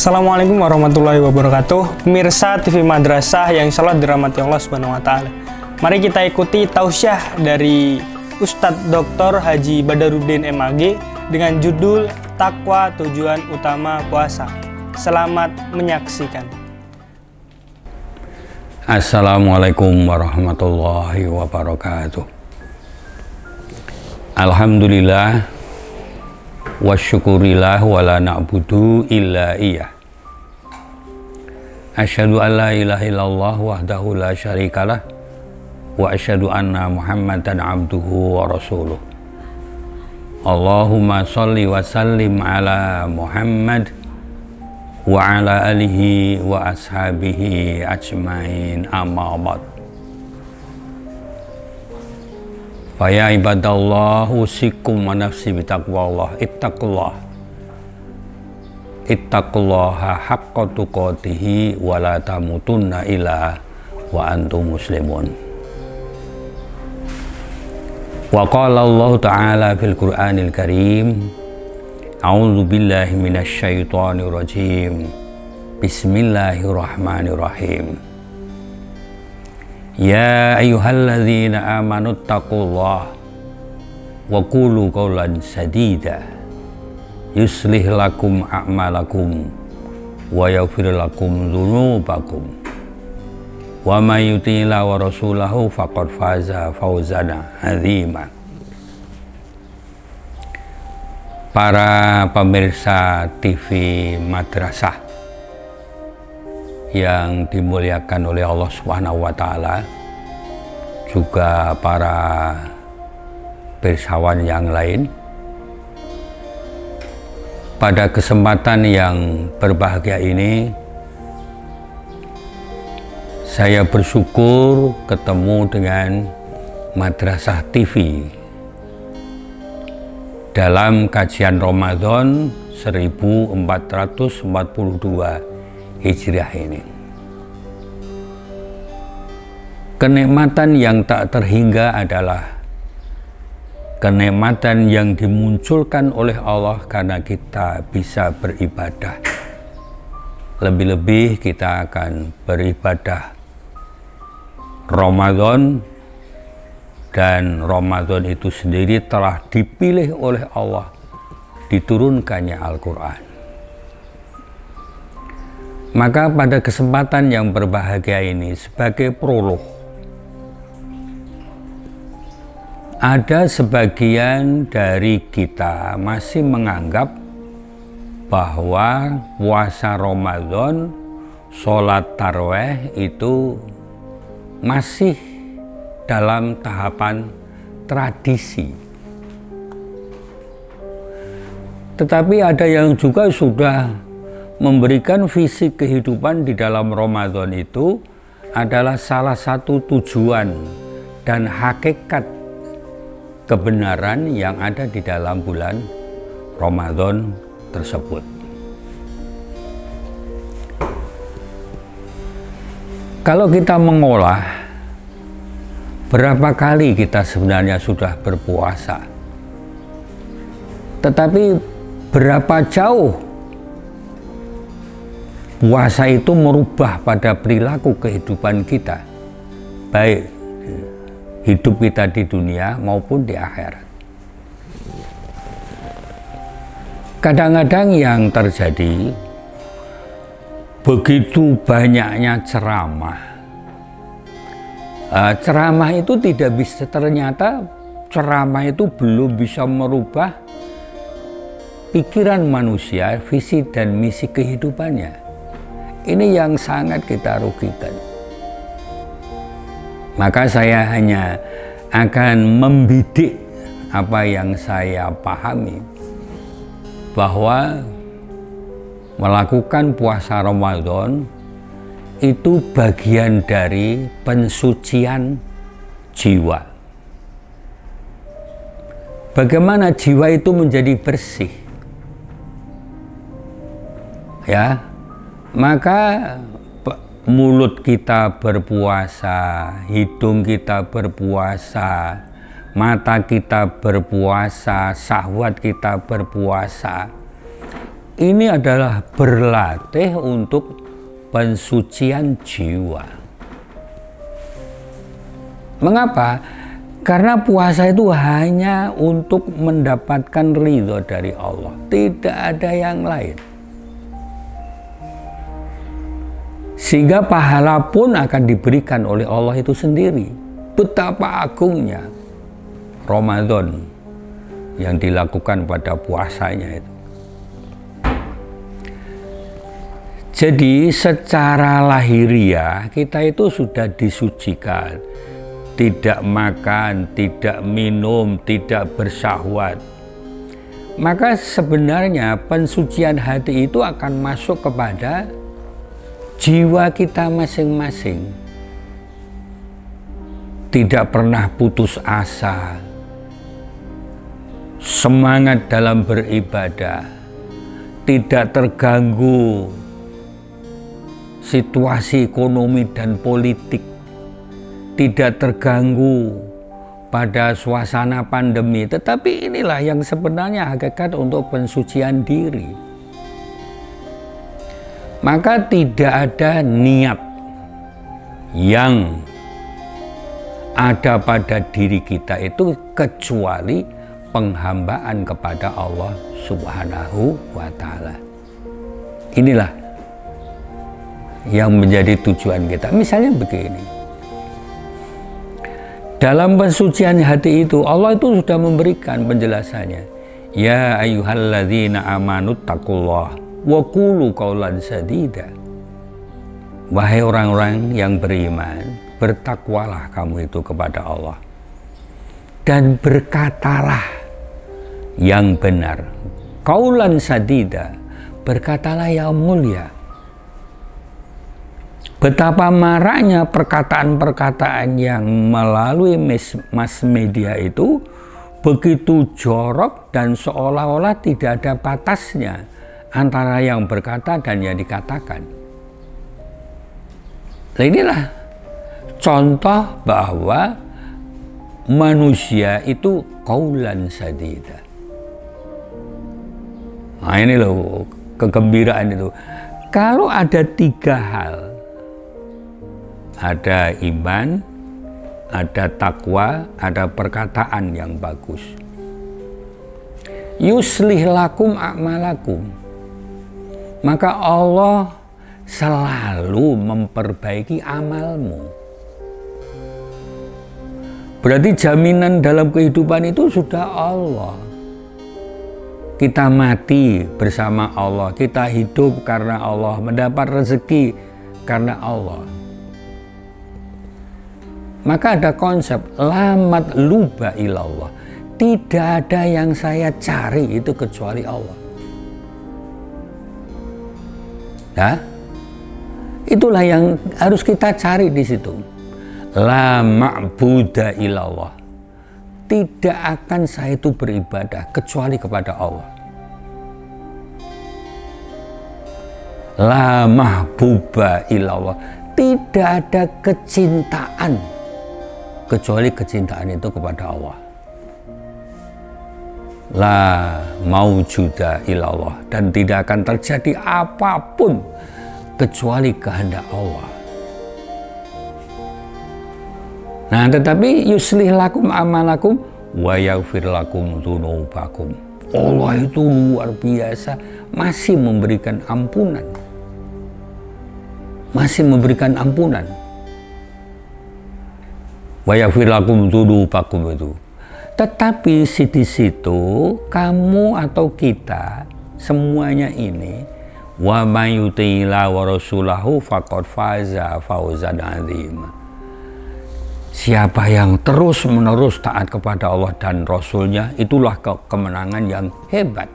Assalamualaikum warahmatullahi wabarakatuh. Pemirsa TV Madrasah yang insya Allah dirahmati Allah Subhanahu wa Ta'ala. Mari kita ikuti tausiah dari Ustadz Dr. Haji Badarudin MAG dengan judul Takwa Tujuan Utama Puasa. Selamat menyaksikan. Assalamualaikum warahmatullahi wabarakatuh. Alhamdulillah wa syukurillah wa la na'budu illa iyah. Asyhadu an la ilaha illallah wahdahu la syarikalah wa asyhadu anna Muhammadan abduhu wa rasuluh. Allahumma sholli wa sallim ala Muhammad wa ala alihi wa ashabihi ajmain, amma ba'd. Faya ibadallah usikum wa nafsi bitaqwallah ittaqullaha haqqa tuqatihi wa la tamutunna illa wa antum muslimun. Wa qala Allah ta'ala fil Qur'anil Karim, a'udzu billahi minasy syaithanir rajim. Bismillahirrahmanirrahim. Ya ayyuhalladzina amanu taqullaha wa qulu qawlan sadida yuslih lakum a'malakum wa yaghfir lakum dzunubakum wa may yuti'illah wa rasulahu faqad faza fawzan 'azima. Para pemirsa TV Madrasah yang dimuliakan oleh Allah Subhanahu wa Ta'ala, juga para pirsawan yang lain, pada kesempatan yang berbahagia ini saya bersyukur ketemu dengan Madrasah TV dalam kajian Ramadan 1442 Hijriah ini. Kenikmatan yang tak terhingga adalah kenikmatan yang dimunculkan oleh Allah karena kita bisa beribadah. Lebih-lebih kita akan beribadah Ramadan, dan Ramadan itu sendiri telah dipilih oleh Allah, diturunkannya Al-Quran. Maka pada kesempatan yang berbahagia ini, sebagai prolog, ada sebagian dari kita masih menganggap bahwa puasa Ramadan, sholat tarawih itu masih dalam tahapan tradisi. Tetapi ada yang juga sudah memberikan visi kehidupan di dalam Ramadan itu adalah salah satu tujuan dan hakikat kebenaran yang ada di dalam bulan Ramadan tersebut. Kalau kita mengolah berapa kali kita sebenarnya sudah berpuasa, tetapi berapa jauh puasa itu merubah pada perilaku kehidupan kita, baik hidup kita di dunia maupun di akhirat. Kadang-kadang yang terjadi, begitu banyaknya ceramah. Ceramah itu tidak bisa, ternyata ceramah itu belum bisa merubah pikiran manusia, visi dan misi kehidupannya. Ini yang sangat kita rugikan. Maka saya hanya akan membidik apa yang saya pahami, bahwa melakukan puasa Ramadan itu bagian dari pensucian jiwa. Bagaimana jiwa itu menjadi bersih? Ya, maka mulut kita berpuasa, hidung kita berpuasa, mata kita berpuasa, syahwat kita berpuasa, ini adalah berlatih untuk pensucian jiwa. Mengapa? Karena puasa itu hanya untuk mendapatkan ridho dari Allah, tidak ada yang lain. Sehingga pahala pun akan diberikan oleh Allah itu sendiri. Betapa agungnya Ramadan yang dilakukan pada puasanya itu. Jadi secara lahiriah kita itu sudah disucikan. Tidak makan, tidak minum, tidak bersyahwat. Maka sebenarnya pensucian hati itu akan masuk kepada jiwa kita masing-masing. Tidak pernah putus asa, semangat dalam beribadah, tidak terganggu situasi ekonomi dan politik, tidak terganggu pada suasana pandemi. Tetapi inilah yang sebenarnya hakikat untuk pensucian diri. Maka tidak ada niat yang ada pada diri kita itu kecuali penghambaan kepada Allah Subhanahu wa Ta'ala. Inilah yang menjadi tujuan kita. Misalnya begini, dalam pensucian hati itu Allah itu sudah memberikan penjelasannya. Ya ayyuhalladzina amanu taqullah wa qulu qawlan sadida. Wahai orang-orang yang beriman, bertakwalah kamu itu kepada Allah dan berkatalah yang benar. Qawlan sadida, berkatalah yang mulia. Betapa maraknya perkataan-perkataan yang melalui mass media itu begitu jorok dan seolah-olah tidak ada batasnya antara yang berkata dan yang dikatakan. Nah, inilah contoh bahwa manusia itu qaulan sadida. Nah, ini loh kegembiraan itu. Kalau ada tiga hal, ada iman, ada takwa, ada perkataan yang bagus. Yuslih lakum a'malakum. Maka Allah selalu memperbaiki amalmu. Berarti jaminan dalam kehidupan itu sudah Allah. Kita mati bersama Allah, kita hidup karena Allah, mendapat rezeki karena Allah. Maka ada konsep lamat luba ilallah. Tidak ada yang saya cari itu kecuali Allah. Nah, itulah yang harus kita cari di situ. La ma'buda ilallah. Tidak akan saya itu beribadah kecuali kepada Allah. La mahbuba ilallah. Tidak ada kecintaan kecuali kecintaan itu kepada Allah. La maujuda ilallah. Dan tidak akan terjadi apapun kecuali kehendak Allah. Nah, tetapi yuslih lakum amalakum wa yaghfir lakum dzunubakum. Allah itu luar biasa, masih memberikan ampunan. Masih memberikan ampunan. Wa yaghfir lakum dzunubakum itu. Tetapi di situ kamu atau kita semuanya ini wa may yuti'illah wa rasulahu faqad faza fawzan 'azima. Siapa yang terus-menerus taat kepada Allah dan Rasulnya, itulah kemenangan yang hebat.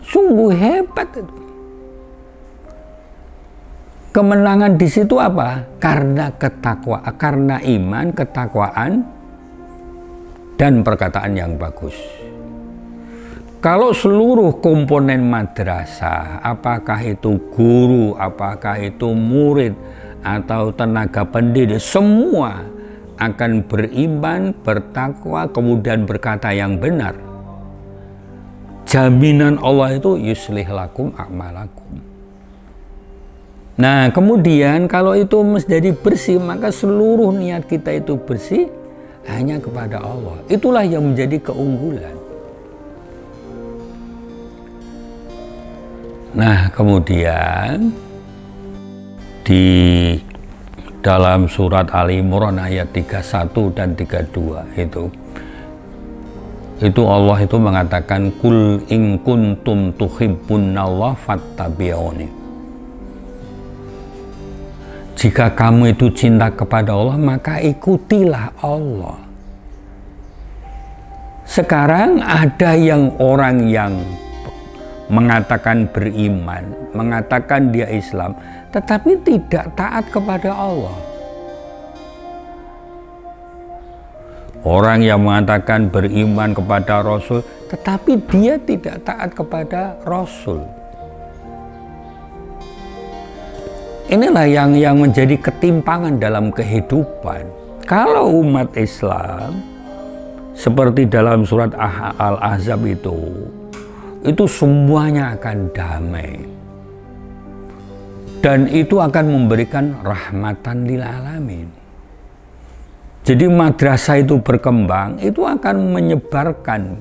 Sungguh hebat itu. Kemenangan di situ apa? Karena ketakwaan, karena iman, ketakwaan, dan perkataan yang bagus. Kalau seluruh komponen madrasah, apakah itu guru, apakah itu murid, atau tenaga pendidik, semua akan beriman, bertakwa, kemudian berkata yang benar, jaminan Allah itu yuslih lakum a'malakum. Nah, kemudian kalau itu menjadi bersih, maka seluruh niat kita itu bersih hanya kepada Allah. Itulah yang menjadi keunggulan. Nah, kemudian di dalam surat Ali Imran ayat 31 dan 32 itu Allah itu mengatakan, kul in kuntum tuhibbunallaha fattabi'uni. Jika kamu itu cinta kepada Allah, maka ikutilah Allah. Sekarang ada orang yang mengatakan beriman, mengatakan dia Islam, tetapi tidak taat kepada Allah. Orang yang mengatakan beriman kepada Rasul, tetapi dia tidak taat kepada Rasul. Inilah yang menjadi ketimpangan dalam kehidupan. Kalau umat Islam seperti dalam surat Al-Ahzab itu semuanya akan damai. Dan itu akan memberikan rahmatan lil alamin. Jadi madrasah itu berkembang, itu akan menyebarkan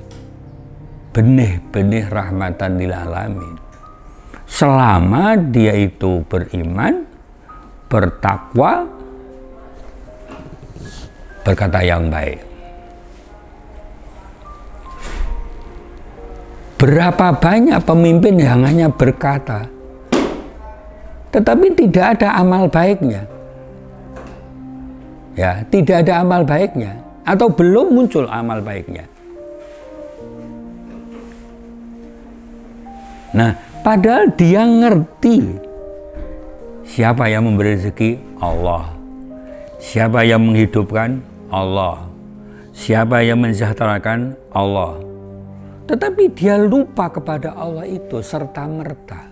benih-benih rahmatan lil alamin. Selama dia itu beriman, bertakwa, berkata yang baik. Berapa banyak pemimpin yang hanya berkata, tetapi tidak ada amal baiknya. Ya, tidak ada amal baiknya, atau belum muncul amal baiknya. Nah, padahal dia ngerti siapa yang memberi rezeki? Allah. Siapa yang menghidupkan? Allah. Siapa yang mensejahterakan? Allah. Tetapi dia lupa kepada Allah itu serta-merta.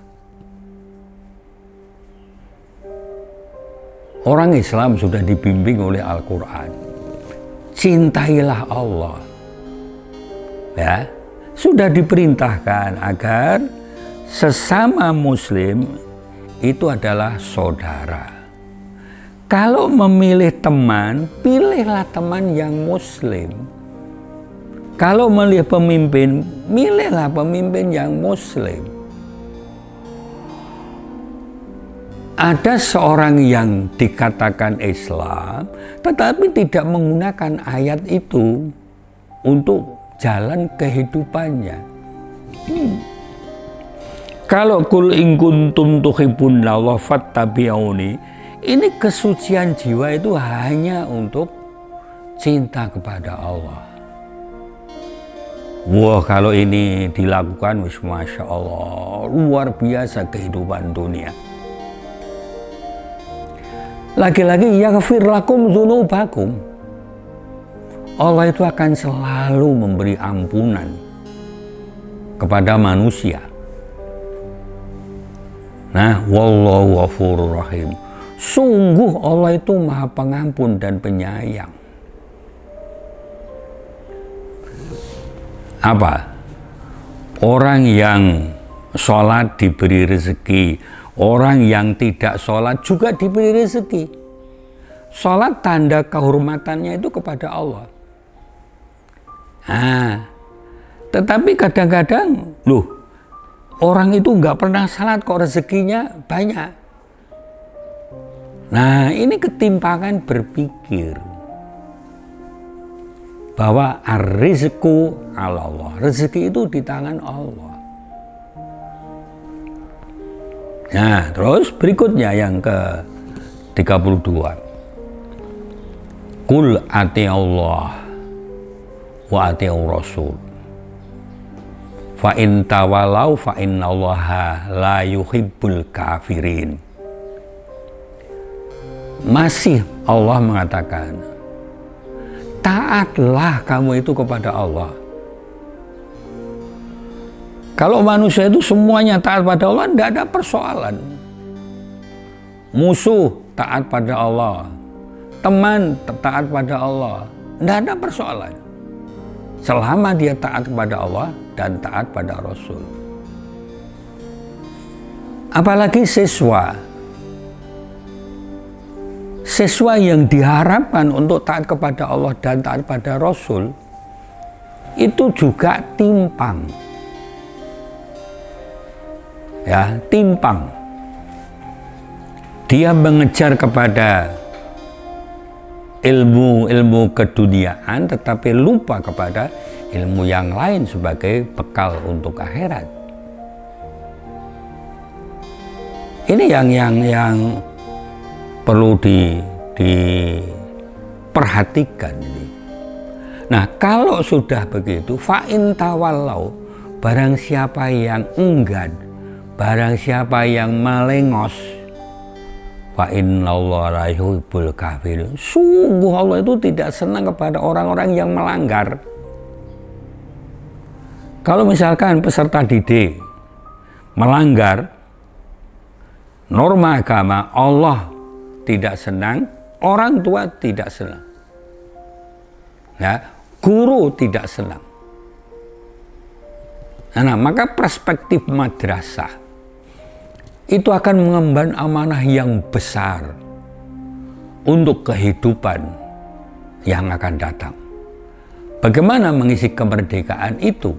Orang Islam sudah dibimbing oleh Al-Quran. Cintailah Allah. Ya, sudah diperintahkan agar sesama muslim itu adalah saudara. Kalau memilih teman, pilihlah teman yang muslim. Kalau memilih pemimpin, milihlah pemimpin yang muslim. Ada seorang yang dikatakan Islam, tetapi tidak menggunakan ayat itu untuk jalan kehidupannya. Kalau kul in kuntum tuhibbunallaha fattabi'uni, ini kesucian jiwa itu hanya untuk cinta kepada Allah. Wah, kalau ini dilakukan, Masya Allah, luar biasa kehidupan dunia. Lagi-lagi yaghfir lakum dzunubakum. Allah itu akan selalu memberi ampunan kepada manusia. Nah, wallahu ghafurur rahim. Sungguh Allah itu Maha Pengampun dan Penyayang. Apa? Orang yang sholat diberi rezeki, orang yang tidak sholat juga diberi rezeki. Sholat tanda kehormatannya itu kepada Allah. Nah, tetapi kadang-kadang, orang itu nggak pernah sholat kok rezekinya banyak. Nah, ini ketimpangan berpikir bahwa ar-rizqu 'ala Allah. Rezeki itu di tangan Allah. Nah, terus berikutnya yang ke-32. Qul ati'allah wa ati'ur rasul. Fa in tawalau fa innallaha la yuhibbul kafirin. Masih Allah mengatakan, taatlah kamu itu kepada Allah. Kalau manusia itu semuanya taat pada Allah, tidak ada persoalan. Musuh taat pada Allah, teman taat pada Allah, tidak ada persoalan. selama dia taat kepada Allah dan taat pada Rasul. Apalagi siswa yang diharapkan untuk taat kepada Allah dan taat pada Rasul itu juga timpang. Ya, timpang. Dia mengejar kepada ilmu keduniaan tetapi lupa kepada ilmu yang lain sebagai bekal untuk akhirat. Ini yang perlu diperhatikan. Nah, kalau sudah begitu, fa'in tawallau, barang siapa yang enggan, barang siapa yang melengos, fa'innallaha la yuhibbul kafirin. Sungguh Allah itu tidak senang kepada orang-orang yang melanggar. Kalau misalkan peserta didik melanggar norma agama, Allah tidak senang, orang tua tidak senang, ya, guru tidak senang. Nah, maka perspektif madrasah itu akan mengemban amanah yang besar untuk kehidupan yang akan datang. Bagaimana mengisi kemerdekaan itu?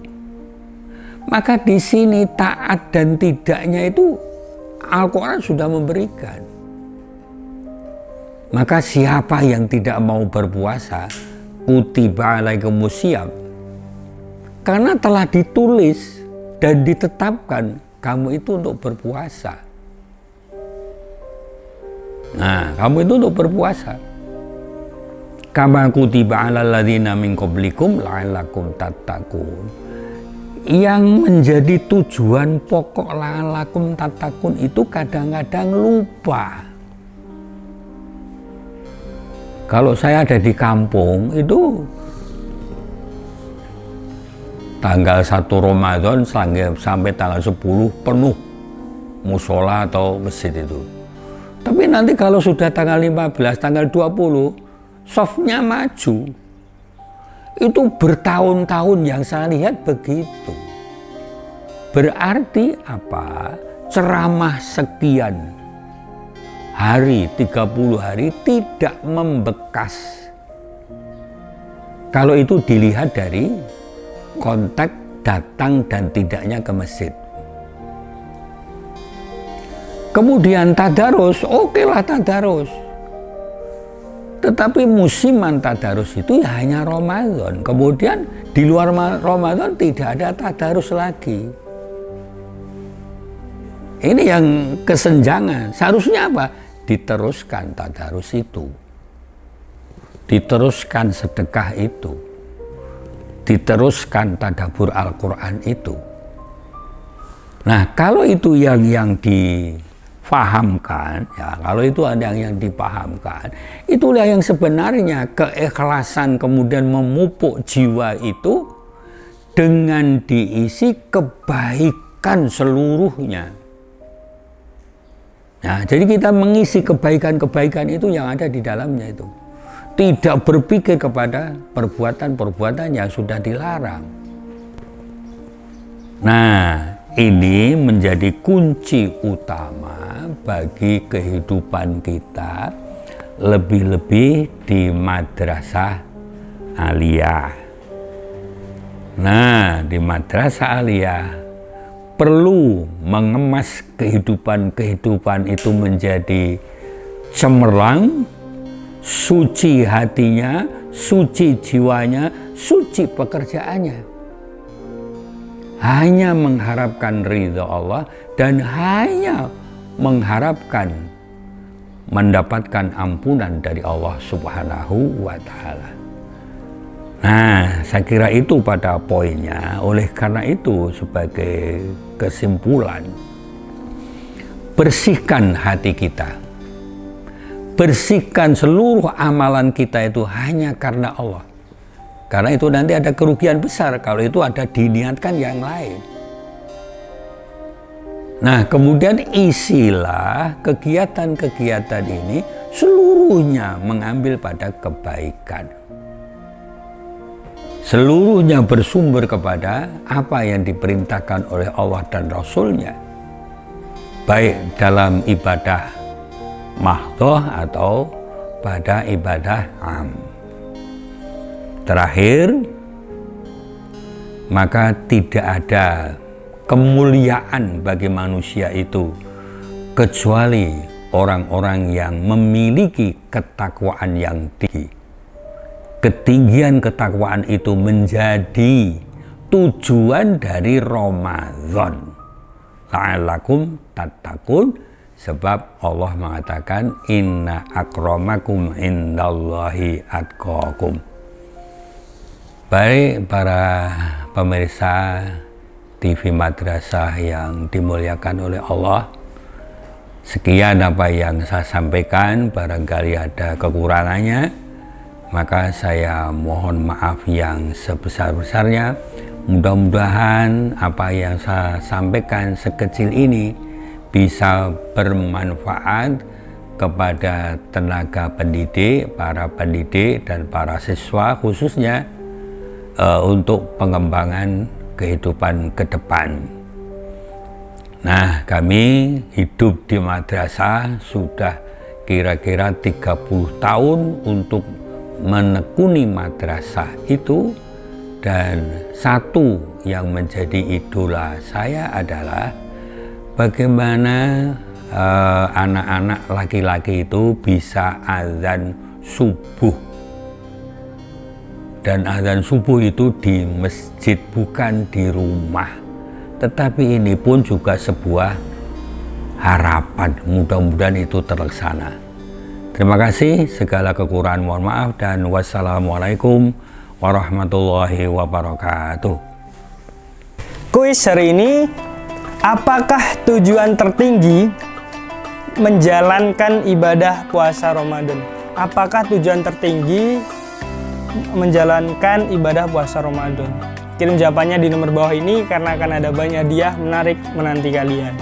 Maka di sini taat dan tidaknya itu Al-Quran sudah memberikan. Maka siapa yang tidak mau berpuasa, kutiba alaikumus syiyam, karena telah ditulis dan ditetapkan kamu itu untuk berpuasa. Nah, kamu itu untuk berpuasa. Kama kutiba alal ladzina min qablikum la'allakum tattaqun. Yang menjadi tujuan pokok la'allakum tattaqun itu kadang-kadang lupa. Kalau saya ada di kampung itu tanggal 1 Ramadan sampai tanggal 10 penuh musola atau masjid itu. Tapi nanti kalau sudah tanggal 15, tanggal 20, softnya maju. Itu bertahun-tahun yang saya lihat begitu. Berarti apa? Ceramah sekian hari, 30 hari tidak membekas. Kalau itu dilihat dari konteks datang dan tidaknya ke masjid. Kemudian tadarus, okelah tadarus. Tetapi musiman tadarus itu ya hanya Ramadan. Kemudian di luar Ramadan tidak ada tadarus lagi. Ini yang kesenjangan. Seharusnya apa? Diteruskan tadarus itu. Diteruskan sedekah itu. Diteruskan tadabbur Al-Quran itu. Nah, kalau itu yang difahamkan, ya, kalau itu ada yang dipahamkan, itulah yang sebenarnya keikhlasan kemudian memupuk jiwa itu dengan diisi kebaikan seluruhnya. Nah, jadi kita mengisi kebaikan-kebaikan itu yang ada di dalamnya itu. Tidak berpikir kepada perbuatan-perbuatan yang sudah dilarang. Nah, ini menjadi kunci utama bagi kehidupan kita, lebih-lebih di madrasah aliyah. Nah, di madrasah aliyah perlu mengemas kehidupan itu menjadi cemerlang, suci hatinya, suci jiwanya, suci pekerjaannya. Hanya mengharapkan ridha Allah dan hanya mengharapkan mendapatkan ampunan dari Allah Subhanahu wa Ta'ala. Nah, saya kira itu pada poinnya. Oleh karena itu, sebagai kesimpulan, bersihkan hati kita. Bersihkan seluruh amalan kita itu hanya karena Allah. Karena itu nanti ada kerugian besar kalau itu ada diniatkan yang lain. Nah, kemudian isilah kegiatan-kegiatan ini seluruhnya mengambil pada kebaikan. seluruhnya bersumber kepada apa yang diperintahkan oleh Allah dan Rasul-Nya, baik dalam ibadah mahdhah atau pada ibadah am. Terakhir, maka tidak ada kemuliaan bagi manusia itu kecuali orang-orang yang memiliki ketakwaan yang tinggi. Ketinggian ketakwaan itu menjadi tujuan dari Ramadan. La'allakum tattaqun, sebab Allah mengatakan inna akramakum indallahi atqakum. Baik para pemirsa TV Madrasah yang dimuliakan oleh Allah, sekian apa yang saya sampaikan. Barangkali ada kekurangannya, maka saya mohon maaf yang sebesar-besarnya. Mudah-mudahan apa yang saya sampaikan sekecil ini bisa bermanfaat kepada tenaga pendidik, para pendidik dan para siswa khususnya untuk pengembangan kehidupan ke depan. Nah, kami hidup di madrasah sudah kira-kira 30 tahun untuk menekuni madrasah itu, dan satu yang menjadi idola saya adalah bagaimana anak-anak laki-laki itu bisa azan subuh, dan azan subuh itu di masjid bukan di rumah. Tetapi ini pun juga sebuah harapan, mudah-mudahan itu terlaksana. Terima kasih, segala kekurangan mohon maaf, dan wassalamualaikum warahmatullahi wabarakatuh. Kuis hari ini, apakah tujuan tertinggi menjalankan ibadah puasa Ramadan? Apakah tujuan tertinggi menjalankan ibadah puasa Ramadan? Kirim jawabannya di nomor bawah ini karena akan ada banyak hadiah menarik menanti kalian.